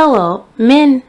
Hello, men.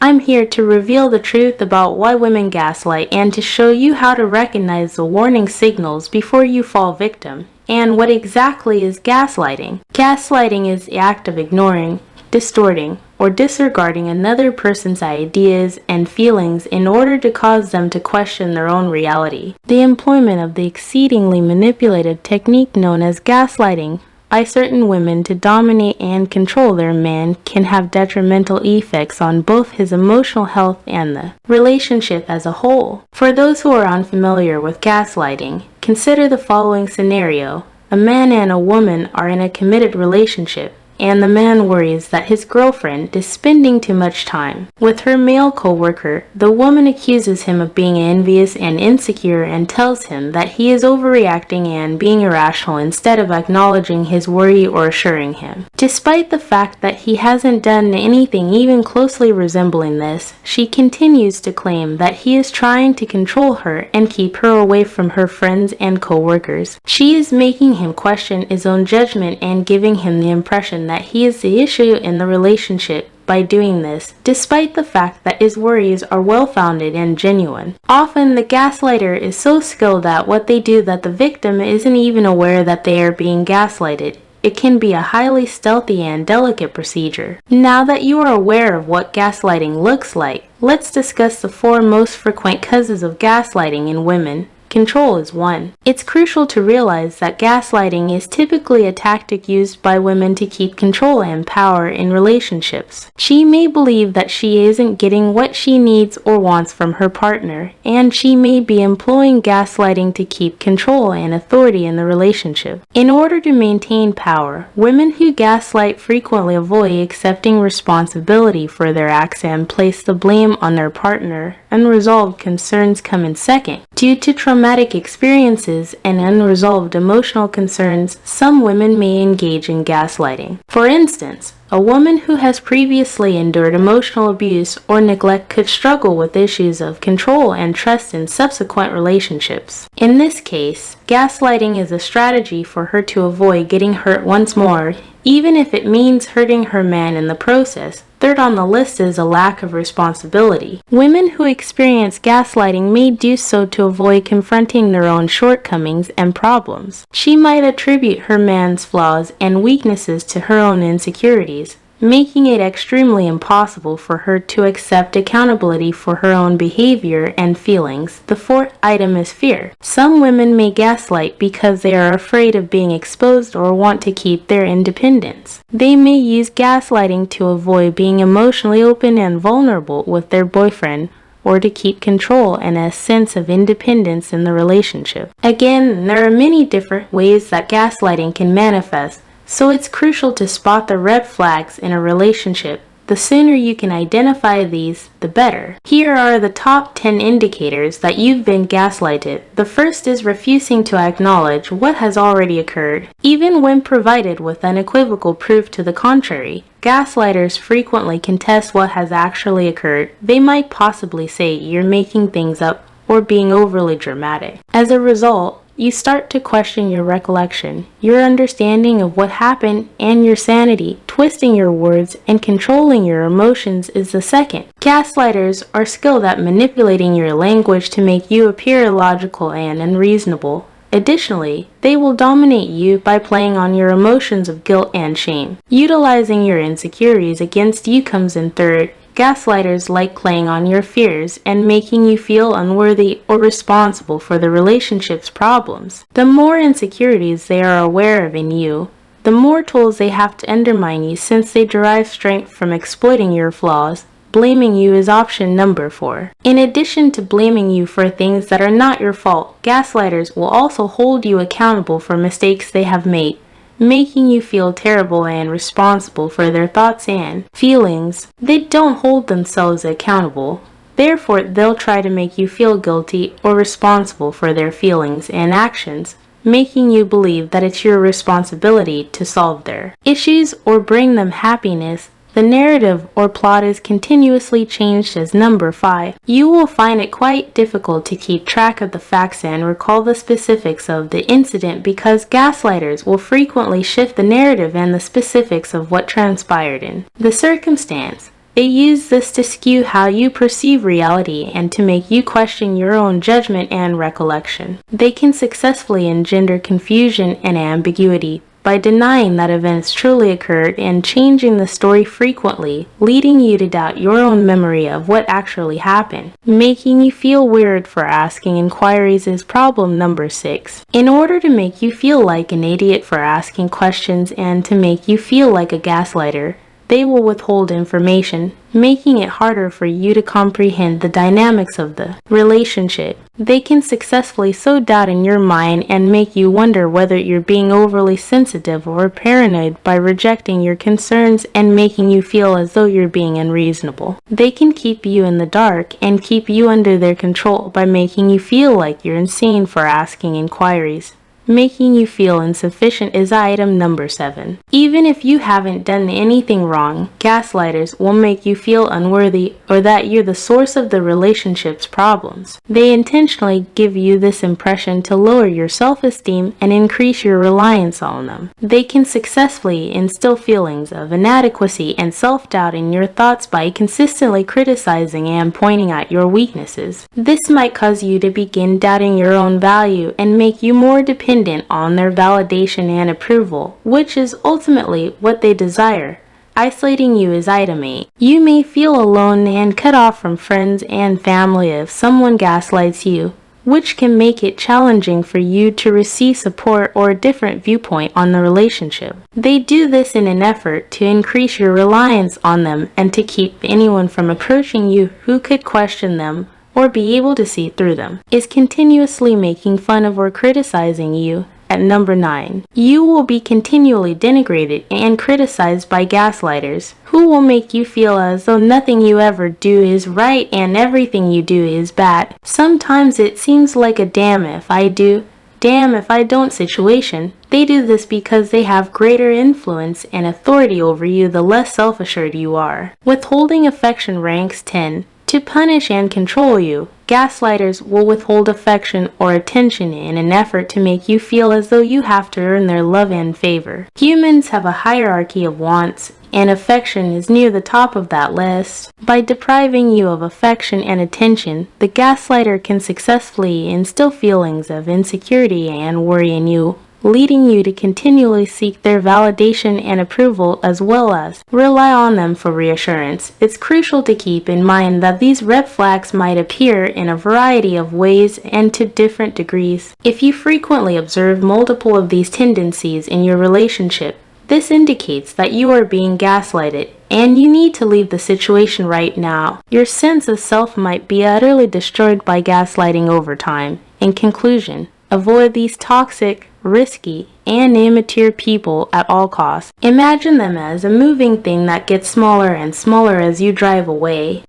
I'm here to reveal the truth about why women gaslight and to show you how to recognize the warning signals before you fall victim. And what exactly is gaslighting? Gaslighting is the act of ignoring, distorting, or disregarding another person's ideas and feelings in order to cause them to question their own reality. The employment of the exceedingly manipulative technique known as gaslighting by certain women to dominate and control their man can have detrimental effects on both his emotional health and the relationship as a whole. For those who are unfamiliar with gaslighting, consider the following scenario. A man and a woman are in a committed relationship, and the man worries that his girlfriend is spending too much time with her male co-worker. The woman accuses him of being envious and insecure and tells him that he is overreacting and being irrational instead of acknowledging his worry or assuring him. Despite the fact that he hasn't done anything even closely resembling this, she continues to claim that he is trying to control her and keep her away from her friends and co-workers. She is making him question his own judgment and giving him the impression that he is the issue in the relationship by doing this, despite the fact that his worries are well-founded and genuine. Often, the gaslighter is so skilled at what they do that the victim isn't even aware that they are being gaslighted. It can be a highly stealthy and delicate procedure. Now that you are aware of what gaslighting looks like, let's discuss the 4 most frequent causes of gaslighting in women. Control is one. It's crucial to realize that gaslighting is typically a tactic used by women to keep control and power in relationships. She may believe that she isn't getting what she needs or wants from her partner, and she may be employing gaslighting to keep control and authority in the relationship. In order to maintain power, women who gaslight frequently avoid accepting responsibility for their acts and place the blame on their partner. Unresolved concerns come in second. Due to traumatic experiences and unresolved emotional concerns, some women may engage in gaslighting. For instance, a woman who has previously endured emotional abuse or neglect could struggle with issues of control and trust in subsequent relationships. In this case, gaslighting is a strategy for her to avoid getting hurt once more, even if it means hurting her man in the process. Third on the list is a lack of responsibility. Women who experience gaslighting may do so to avoid confronting their own shortcomings and problems. She might attribute her man's flaws and weaknesses to her own insecurities, making it extremely impossible for her to accept accountability for her own behavior and feelings. The 4th item is fear. Some women may gaslight because they are afraid of being exposed or want to keep their independence. They may use gaslighting to avoid being emotionally open and vulnerable with their boyfriend, or to keep control and a sense of independence in the relationship. Again, there are many different ways that gaslighting can manifest, so it's crucial to spot the red flags in a relationship. The sooner you can identify these, the better. Here are the top 10 indicators that you've been gaslighted. The first is refusing to acknowledge what has already occurred, even when provided with unequivocal proof to the contrary. Gaslighters frequently contest what has actually occurred. They might possibly say you're making things up or being overly dramatic. As a result, you start to question your recollection, your understanding of what happened, and your sanity. Twisting your words and controlling your emotions is the second. Gaslighters are skilled at manipulating your language to make you appear illogical and unreasonable. Additionally, they will dominate you by playing on your emotions of guilt and shame. Utilizing your insecurities against you comes in third. Gaslighters like playing on your fears and making you feel unworthy or responsible for the relationship's problems. The more insecurities they are aware of in you, the more tools they have to undermine you, since they derive strength from exploiting your flaws. Blaming you is option number 4. In addition to blaming you for things that are not your fault, gaslighters will also hold you accountable for mistakes they have made, making you feel terrible and responsible for their thoughts and feelings. They don't hold themselves accountable. Therefore, they'll try to make you feel guilty or responsible for their feelings and actions, making you believe that it's your responsibility to solve their issues or bring them happiness. the narrative or plot is continuously changed as number 5. You will find it quite difficult to keep track of the facts and recall the specifics of the incident because gaslighters will frequently shift the narrative and the specifics of what transpired in the circumstance. They use this to skew how you perceive reality and to make you question your own judgment and recollection. They can successfully engender confusion and ambiguity by denying that events truly occurred and changing the story frequently, leading you to doubt your own memory of what actually happened. Making you feel weird for asking inquiries is problem number 6. In order to make you feel like an idiot for asking questions and to make you feel like a gaslighter, they will withhold information, making it harder for you to comprehend the dynamics of the relationship. They can successfully sow doubt in your mind and make you wonder whether you're being overly sensitive or paranoid by rejecting your concerns and making you feel as though you're being unreasonable. They can keep you in the dark and keep you under their control by making you feel like you're insane for asking inquiries. Making you feel insufficient is item number 7. Even if you haven't done anything wrong, gaslighters will make you feel unworthy or that you're the source of the relationship's problems. They intentionally give you this impression to lower your self-esteem and increase your reliance on them. They can successfully instill feelings of inadequacy and self-doubt in your thoughts by consistently criticizing and pointing out your weaknesses. This might cause you to begin doubting your own value and make you more dependent on their validation and approval, which is ultimately what they desire. Isolating you is item 8. You may feel alone and cut off from friends and family if someone gaslights you, which can make it challenging for you to receive support or a different viewpoint on the relationship. They do this in an effort to increase your reliance on them and to keep anyone from approaching you who could question them or be able to see through them. Is continuously making fun of or criticizing you. At number 9, you will be continually denigrated and criticized by gaslighters who will make you feel as though nothing you ever do is right and everything you do is bad. Sometimes it seems like a damn if I do, damn if I don't situation. They do this because they have greater influence and authority over you the less self-assured you are. Withholding affection ranks 10. To punish and control you, gaslighters will withhold affection or attention in an effort to make you feel as though you have to earn their love and favor. Humans have a hierarchy of wants, and affection is near the top of that list. By depriving you of affection and attention, the gaslighter can successfully instill feelings of insecurity and worry in you, leading you to continually seek their validation and approval as well as rely on them for reassurance. It's crucial to keep in mind that these red flags might appear in a variety of ways and to different degrees. If you frequently observe multiple of these tendencies in your relationship, this indicates that you are being gaslighted and you need to leave the situation right now. Your sense of self might be utterly destroyed by gaslighting over time. In conclusion, avoid these toxic, risky, and immature people at all costs. Imagine them as a moving thing that gets smaller and smaller as you drive away.